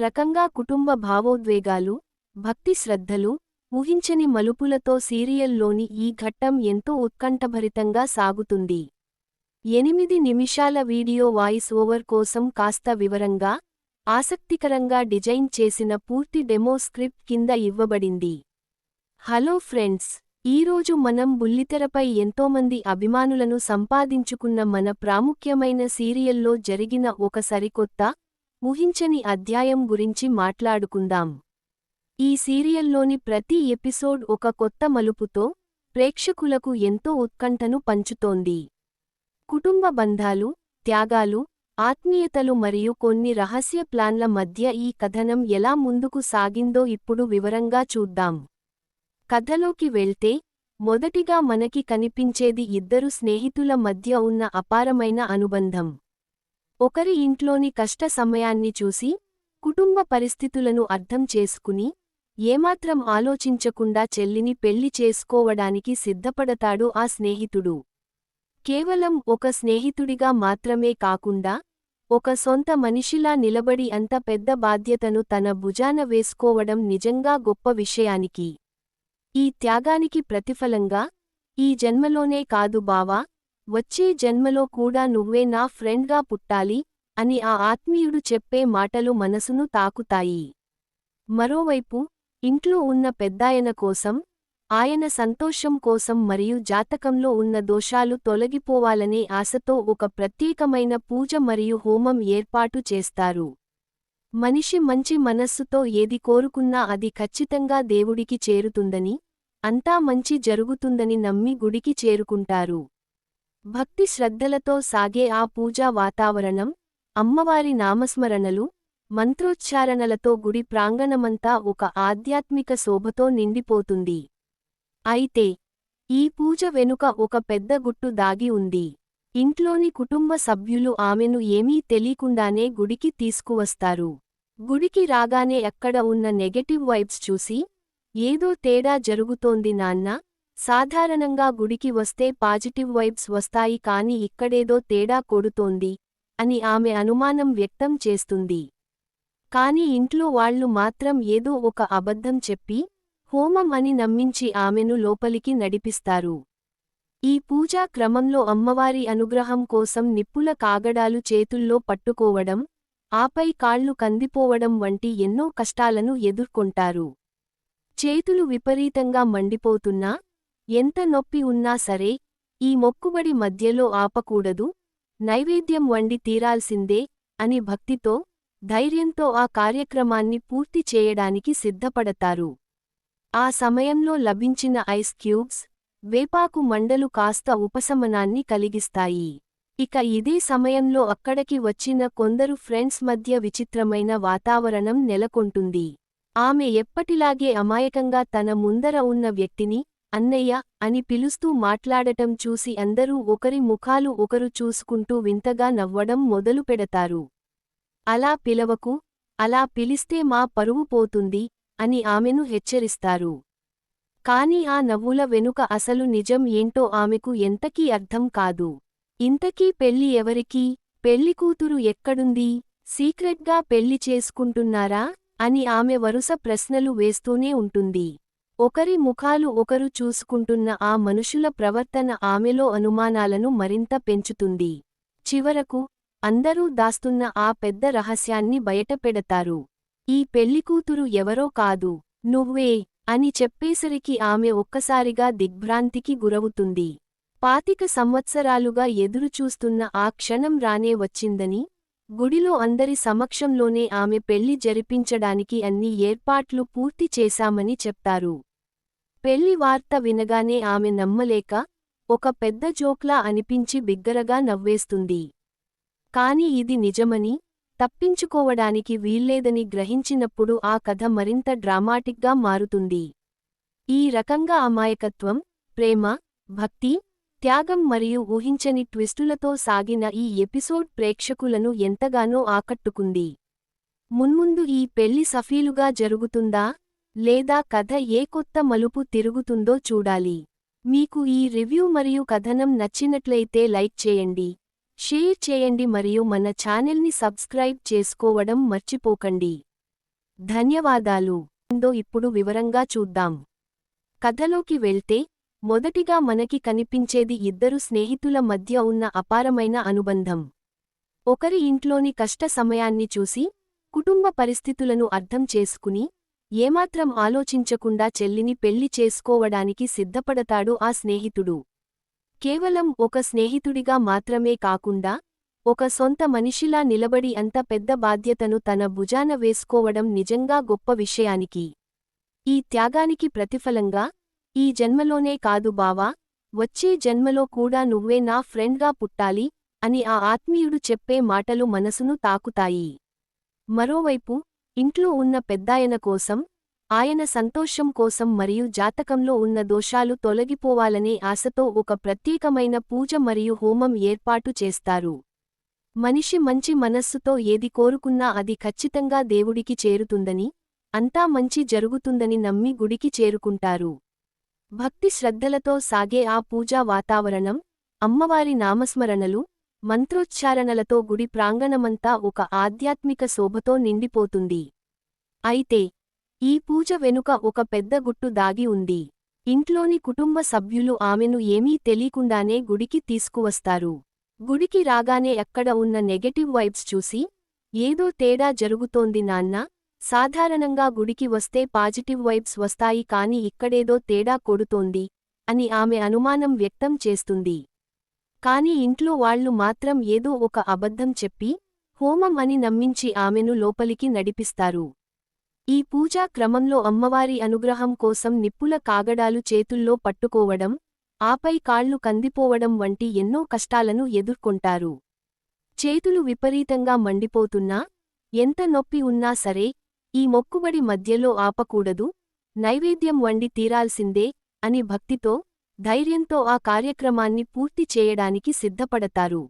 రకంగా కుటుంబ భావోద్వేగాలు, భక్తి శ్రద్ధలు, ఊహించని మలుపులతో సీరియల్లోని ఈ ఘట్టం ఎంతో ఉత్కంఠభరితంగా సాగుతుంది. 8 నిమిషాల వీడియో వాయిస్ ఓవర్ కోసం కాస్త వివరంగా, ఆసక్తికరంగా డిజైన్ చేసిన పూర్తి డెమో స్క్రిప్ట్ కింద ఇవ్వబడింది. హలో ఫ్రెండ్స్, ఈరోజు మనం బుల్లితెరపై ఎంతోమంది అభిమానులను సంపాదించుకున్న మన ప్రాముఖ్యమైన సీరియల్లో జరిగిన ఒక సరికొత్త, ఊహించని అధ్యాయం గురించి మాట్లాడుకుందాం. ఈ సీరియల్లోని ప్రతి ఎపిసోడ్ ఒక కొత్త మలుపుతో ప్రేక్షకులకు ఎంతో ఉత్కంఠను పంచుతోంది. కుటుంబ బంధాలు, త్యాగాలు, ఆత్మీయతలు మరియు కొన్ని రహస్య ప్లాన్ల మధ్య ఈ కథనం ఎలా ముందుకు సాగిందో ఇప్పుడు వివరంగా చూద్దాం. కథలోకి వెళ్తే, మొదటిగా మనకి కనిపించేది ఇద్దరు స్నేహితుల మధ్య ఉన్న అపారమైన అనుబంధం. ఒకరి ఇంట్లోని కష్ట సమయాన్ని చూసి, కుటుంబ పరిస్థితులను అర్థం చేసుకుని, ఏమాత్రం ఆలోచించకుండా చెల్లిని పెళ్లి చేసుకోవడానికి సిద్ధపడతాడు ఆ స్నేహితుడు. కేవలం ఒక స్నేహితుడిగా మాత్రమే కాకుండా, ఒక సొంత మనిషిలా నిలబడి అంత పెద్ద బాధ్యతను తన భుజాన వేసుకోవడం నిజంగా గొప్ప విషయానికి. ఈ త్యాగానికి ప్రతిఫలంగా, ఈ జన్మలోనే కాదు బావా, వచ్చే జన్మలో కూడా నువ్వే నా ఫ్రెండ్గా పుట్టాలి అని ఆ ఆత్మీయుడు చెప్పే మాటలు మనసును తాకుతాయి. మరోవైపు, ఇంట్లో ఉన్న పెద్దాయన కోసం, ఆయన సంతోషం కోసం మరియు జాతకంలో ఉన్న దోషాలు తొలగిపోవాలనే ఆశతో ఒక ప్రత్యేకమైన పూజ మరియు హోమం ఏర్పాటు చేస్తారు. మనిషి మంచి మనస్సుతో ఏది కోరుకున్నా అది ఖచ్చితంగా దేవుడికి చేరుతుందని, అంతా మంచి జరుగుతుందని నమ్మి గుడికి చేరుకుంటారు. భక్తి శ్రద్ధలతో సాగే ఆ పూజా వాతావరణం, అమ్మవారి నామస్మరణలు, మంత్రోచ్చారణలతో గుడి ప్రాంగణమంతా ఒక ఆధ్యాత్మిక శోభతో నిండిపోతుంది. అయితే, ఈ పూజ వెనుక ఒక పెద్ద గుట్టు దాగి ఉంది. ఇంట్లోని కుటుంబ సభ్యులు ఆమెను ఏమీ తెలీకుండానే గుడికి తీసుకువస్తారు. గుడికి రాగానే అక్కడ ఉన్న నెగటివ్ వైబ్స్ చూసి, ఏదో తేడా జరుగుతోంది నాన్నా, సాధారణంగా గుడికి వస్తే పాజిటివ్ వైబ్స్ వస్తాయి కాని ఇక్కడేదో తేడా కొడుతోంది అని ఆమె అనుమానం వ్యక్తం చేస్తుంది. కాని ఇంట్లో వాళ్లు మాత్రం ఏదో ఒక అబద్ధం చెప్పి, హోమం అని నమ్మించి ఆమెను లోపలికి నడిపిస్తారు. ఈ పూజా క్రమంలో అమ్మవారి అనుగ్రహం కోసం నిప్పుల కాగడాలు చేతుల్లో పట్టుకోవడం, ఆపై కాళ్లు కందిపోవడం వంటి ఎన్నో కష్టాలను ఎదుర్కొంటారు. చేతులు విపరీతంగా మండిపోతున్నా, ఎంత నొప్పి ఉన్నా సరే, ఈ మొక్కుబడి మధ్యలో ఆపకూడదు, నైవేద్యం వండి తీరాల్సిందే అని భక్తితో, ధైర్యంతో ఆ కార్యక్రమాన్ని పూర్తి చేయడానికి సిద్ధపడతారు. ఆ సమయంలో లభించిన ఐస్ క్యూబ్స్, వేపాకు మండలు కాస్త ఉపశమనాన్ని కలిగిస్తాయి. ఇక ఇదే సమయంలో అక్కడికి వచ్చిన కొందరు ఫ్రెండ్స్ మధ్య విచిత్రమైన వాతావరణం నెలకొంటుంది. ఆమె ఎప్పటిలాగే అమాయకంగా తన ముందర ఉన్న వ్యక్తిని, అన్నయ్య అని పిలుస్తూ మాట్లాడటం చూసి అందరూ ఒకరి ముఖాలు ఒకరు చూసుకుంటూ వింతగా నవ్వడం మొదలుపెడతారు. అలా పిలవకు, అలా పిలిస్తే మా పరువు పోతుంది అని ఆమెను హెచ్చరిస్తారు. కాని ఆ నవ్వుల వెనుక అసలు నిజం ఏంటో ఆమెకు ఎంతకీ అర్థం కాదు. ఇంతకీ పెళ్లి ఎవరికి, పెళ్లికూతురు ఎక్కడుంది, సీక్రెట్గా పెళ్లి చేసుకుంటున్నారా అని ఆమె వరుస ప్రశ్నలు వేస్తూనే ఉంటుంది. ఒకరి ముఖాలు ఒకరు చూసుకుంటున్న ఆ మనుషుల ప్రవర్తన ఆమెలో అనుమానాలను మరింత పెంచుతుంది. చివరకు, అందరూ దాస్తున్న ఆ పెద్ద రహస్యాన్ని బయటపెడతారు. ఈ పెళ్లికూతురు ఎవరో కాదు, నువ్వే అని చెప్పేసరికి ఆమె ఒక్కసారిగా దిగ్భ్రాంతికి గురవుతుంది. 25 సంవత్సరాలుగా ఎదురుచూస్తున్న ఆ క్షణం రానే వచ్చిందని, గుడిలో అందరి సమక్షంలోనే ఆమె పెళ్లి జరిపించడానికి అన్ని ఏర్పాట్లు పూర్తి చేశామని చెప్తారు. పెళ్లి వార్త వినగానే ఆమె నమ్మలేక, ఒక పెద్ద జోక్లా అనిపించి బిగ్గరగా నవ్వేస్తుంది. కాని ఇది నిజమని, తప్పించుకోవడానికి వీల్లేదని గ్రహించినప్పుడు ఆ కథ మరింత డ్రామాటిక్గా మారుతుంది. ఈ రకంగా అమాయకత్వం, ప్రేమ, భక్తి, త్యాగం మరియు ఊహించని ట్విస్టులతో సాగిన ఈ ఎపిసోడ్ ప్రేక్షకులను ఎంతగానో ఆకట్టుకుంది. మున్ముందు ఈ పెళ్లి సఫీలుగా జరుగుతుందా, లేదా కథ ఏ కొత్త మలుపు తిరుగుతుందో చూడాలి. మీకు ఈ రివ్యూ మరియు కథనం నచ్చినట్లయితే లైక్ చేయండి, షేర్ చేయండి మరియు మన ఛానల్ని సబ్స్క్రైబ్ చేసుకోవడం మర్చిపోకండి. ధన్యవాదాలు. ఏందో ఇప్పుడు వివరంగా చూద్దాం. కథలోకి వెళ్తే, మొదటిగా మనకి కనిపించేది ఇద్దరు స్నేహితుల మధ్య ఉన్న అపారమైన అనుబంధం. ఒకరి ఇంట్లోని కష్ట సమయాన్ని చూసి, కుటుంబ పరిస్థితులను అర్థం చేసుకుని, ఏమాత్రం ఆలోచించకుండా చెల్లిని పెళ్లి చేసుకోవడానికి సిద్ధపడతాడు ఆ స్నేహితుడు. కేవలం ఒక స్నేహితుడిగా మాత్రమే కాకుండా, ఒక సొంత మనిషిలా నిలబడి అంత పెద్ద బాధ్యతను తన భుజాన వేసుకోవడం నిజంగా గొప్ప విషయానికి. ఈ త్యాగానికి ప్రతిఫలంగా, ఈ జన్మలోనే కాదు బావా, వచ్చే జన్మలో కూడా నువ్వే నా ఫ్రెండ్గా పుట్టాలి అని ఆ ఆత్మీయుడు చెప్పే మాటలు మనసును తాకుతాయి. మరోవైపు, ఇంట్లో ఉన్న పెద్దాయన కోసం, ఆయన సంతోషం కోసం మరియు జాతకంలో ఉన్న దోషాలు తొలగిపోవాలనే ఆశతో ఒక ప్రత్యేకమైన పూజ మరియు హోమం ఏర్పాటు చేస్తారు. మనిషి మంచి మనస్సుతో ఏది కోరుకున్నా అది ఖచ్చితంగా దేవుడికి చేరుతుందని, అంతా మంచి జరుగుతుందని నమ్మి గుడికి చేరుకుంటారు. భక్తి శ్రద్ధలతో సాగే ఆ పూజా వాతావరణం, అమ్మవారి నామస్మరణలు, మంత్రోచ్చారణలతో గుడి ప్రాంగణమంతా ఒక ఆధ్యాత్మిక శోభతో నిండిపోతుంది. అయితే, ఈ పూజ వెనుక ఒక పెద్ద గుట్టు దాగి ఉంది. ఇంట్లోని కుటుంబ సభ్యులు ఆమెను ఏమీ తెలీకుండానే గుడికి తీసుకువస్తారు. గుడికి రాగానే అక్కడ ఉన్న నెగటివ్ వైబ్స్ చూసి, ఏదో తేడా జరుగుతోంది నాన్నా, సాధారణంగా గుడికి వస్తే పాజిటివ్ వైబ్స్ వస్తాయి కాని ఇక్కడేదో తేడా కొడుతోంది అని ఆమె అనుమానం వ్యక్తం చేస్తుంది. కాని ఇంట్లో వాళ్లు మాత్రం ఏదో ఒక అబద్ధం చెప్పి, హోమం అని నమ్మించి ఆమెను లోపలికి నడిపిస్తారు. ఈ పూజా క్రమంలో అమ్మవారి అనుగ్రహం కోసం నిప్పుల కాగడాలు చేతుల్లో పట్టుకోవడం, ఆపై కాళ్లు కందిపోవడం వంటి ఎన్నో కష్టాలను ఎదుర్కొంటారు. చేతులు విపరీతంగా మండిపోతున్నా, ఎంత నొప్పి ఉన్నా సరే, ఈ మొక్కుబడి మధ్యలో ఆపకూడదు, నైవేద్యం వండి తీరాల్సిందే అని భక్తితో, ధైర్యంతో ఆ కార్యక్రమాన్ని పూర్తి చేయడానికి సిద్ధపడతారు.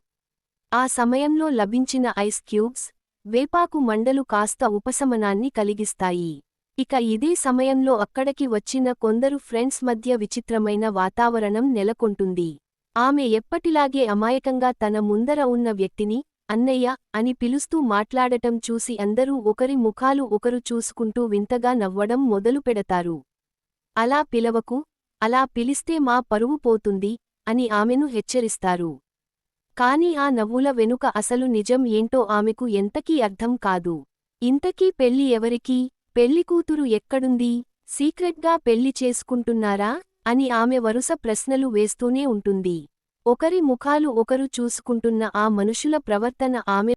ఆ సమయంలో లభించిన ఐస్ క్యూబ్స్, వేపాకు మండలు కాస్త ఉపశమనాన్ని కలిగిస్తాయి. ఇక ఇదే సమయంలో అక్కడికి వచ్చిన కొందరు ఫ్రెండ్స్ మధ్య విచిత్రమైన వాతావరణం నెలకొంటుంది. ఆమె ఎప్పటిలాగే అమాయకంగా తన ముందర ఉన్న వ్యక్తిని, అన్నయ్య అని పిలుస్తూ మాట్లాడటం చూసి అందరూ ఒకరి ముఖాలు ఒకరు చూసుకుంటూ వింతగా నవ్వడం మొదలుపెడతారు. అలా పిలవకు, అలా పిలిస్తే మా పరువు పోతుంది అని ఆమెను హెచ్చరిస్తారు. కాని ఆ నవ్వుల వెనుక అసలు నిజం ఏంటో ఆమెకు ఎంతకీ అర్థం కాదు. ఇంతకీ పెళ్లి ఎవరికి, పెళ్లికూతురు ఎక్కడుంది, సీక్రెట్గా పెళ్లి చేసుకుంటున్నారా అని ఆమె వరుస ప్రశ్నలు వేస్తూనే ఉంటుంది. ఒకరి ముఖాలు ఒకరు చూసుకుంటున్న ఆ మనుషుల ప్రవర్తన ఆమె